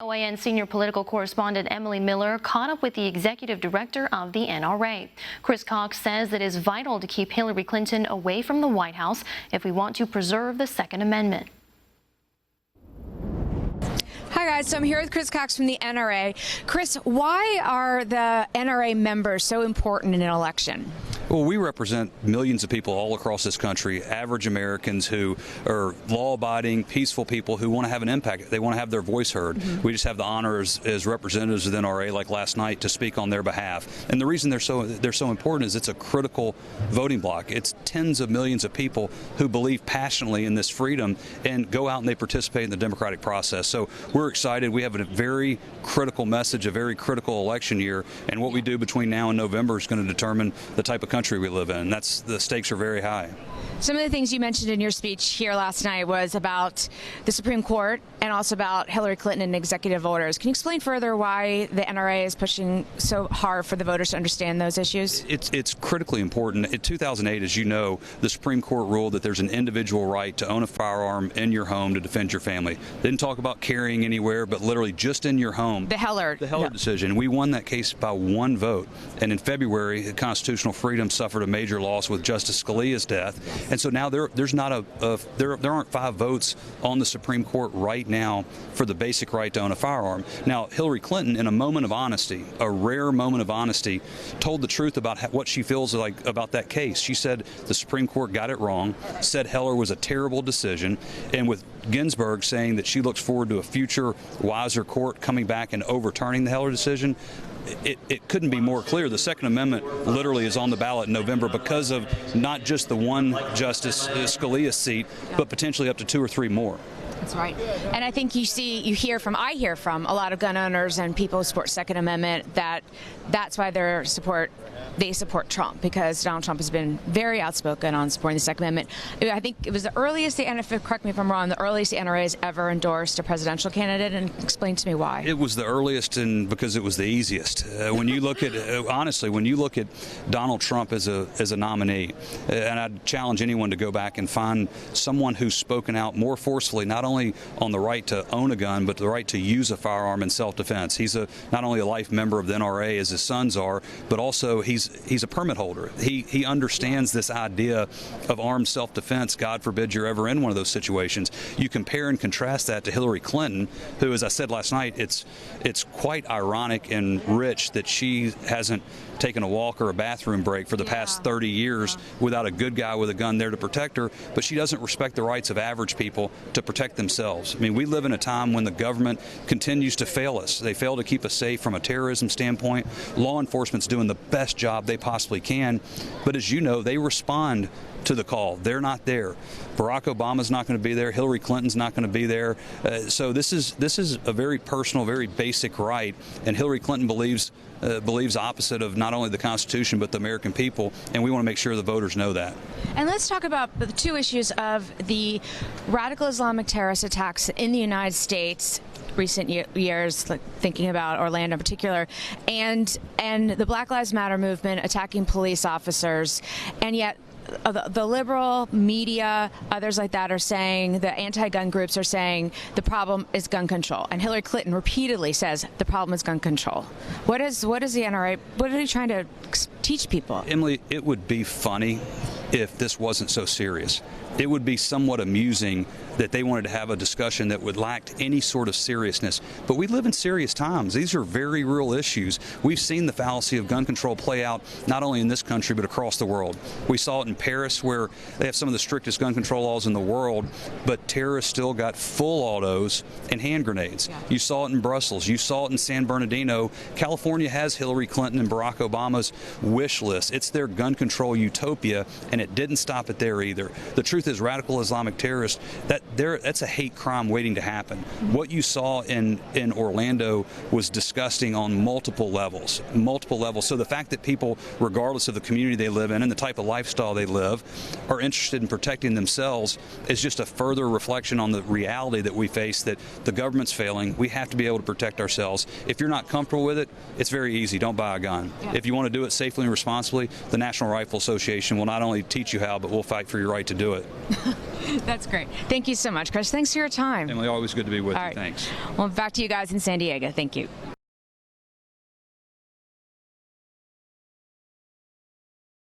OAN senior political correspondent Emily Miller caught up with the executive director of the NRA. Chris Cox says it is vital to keep Hillary Clinton away from the White House if we want to preserve the Second Amendment. Hi guys, so I'm here with Chris Cox from the NRA. Chris, why are the NRA members so important in an election? Well, we represent millions of people all across this country, average Americans who are law-abiding, peaceful people who want to have an impact. They want to have their voice heard. We just have the honor as representatives of the NRA, like last night, to speak on their behalf. And the reason they're so important is it's a critical voting bloc. It's tens of millions of people who believe passionately in this freedom and go out and they participate in the democratic process. So we're excited. We have a very critical message, a very critical election year, and what we do between now and November is going to determine the type of country we live in. The stakes are very high. Some of the things you mentioned in your speech here last night was about the Supreme Court and also about Hillary Clinton and executive orders. Can you explain further why the NRA is pushing so hard for the voters to understand those issues? It's critically important. In 2008, as you know, the Supreme Court ruled that there's an individual right to own a firearm in your home to defend your family. They didn't talk about carrying anywhere, but literally just in your home. The Heller decision. We won that case by one vote. And in February, constitutional freedom suffered a major loss with Justice Scalia's death. And so now there aren't 5 votes on the Supreme Court right now for the basic right to own a firearm. Now, Hillary Clinton, in a moment of honesty, a rare moment of honesty, told the truth about what she feels like about that case. She said the Supreme Court got it wrong, said Heller was a terrible decision, and with Ginsburg saying that she looks forward to a future, wiser court coming back and overturning the Heller decision, it couldn't be more clear. The Second Amendment literally is on the ballot in November because of not just the one Justice Scalia seat, but potentially up to 2 or 3 more. That's right. And I think I hear from a lot of gun owners and people who support Second Amendment that's why they support Trump, because Donald Trump has been very outspoken on supporting the Second Amendment. I think it was the earliest, correct me if I'm wrong, the earliest the NRA has ever endorsed a presidential candidate, and explain to me why. It was the earliest because it was the easiest. When you look at, honestly, when you look at Donald Trump as a nominee, and I'd challenge anyone to go back and find someone who's spoken out more forcefully, not only on the right to own a gun, but the right to use a firearm in self-defense. He's not only a life member of the NRA, as his sons are, but also he's a permit holder. He understands this idea of armed self-defense. God forbid you're ever in one of those situations. You compare and contrast that to Hillary Clinton, who, as I said last night, it's quite ironic and rich that she hasn't taken a walk or a bathroom break for the past 30 years without a good guy with a gun there to protect her, but she doesn't respect the rights of average people to protect themselves. I mean, we live in a time when the government continues to fail us. They fail to keep us safe from a terrorism standpoint. Law enforcement's doing the best job they possibly can, but as you know, they respond to the call. They're not there. Barack Obama's not going to be there. Hillary Clinton's not going to be there. So this is a very personal, very basic right, and Hillary Clinton believes opposite of not only the Constitution but the American people, and we want to make sure the voters know that. And let's talk about the 2 issues of the radical Islamic terrorist attacks in the United States recent years, like thinking about Orlando in particular, and the Black Lives Matter movement attacking police officers, and yet the liberal media, others like that, are saying, the anti-gun groups are saying the problem is gun control, and Hillary Clinton repeatedly says the problem is gun control. What is the NRA? What are they trying to teach people? Emily, it would be funny if this wasn't so serious. It would be somewhat amusing that they wanted to have a discussion that would lack any sort of seriousness. But we live in serious times. These are very real issues. We've seen the fallacy of gun control play out not only in this country but across the world. We saw it in Paris, where they have some of the strictest gun control laws in the world, but terrorists still got full autos and hand grenades. You saw it in Brussels. You saw it in San Bernardino. California has Hillary Clinton and Barack Obama's wish list. It's their gun control utopia, and it didn't stop it there either. The truth is, radical Islamic terrorists, that's a hate crime waiting to happen. What you saw in Orlando was disgusting on multiple levels. So the fact that people, regardless of the community they live in and the type of lifestyle they live, are interested in protecting themselves is just a further reflection on the reality that we face, that the government's failing. We have to be able to protect ourselves. If you're not comfortable with it, it's very easy. Don't buy a gun. If you want to do it safely and responsibly, the National Rifle Association will not only teach you how, but we'll fight for your right to do it. That's great. Thank you so much, Chris. Thanks for your time. Emily, always good to be with All you. right. Thanks. Well, back to you guys in San Diego. Thank you.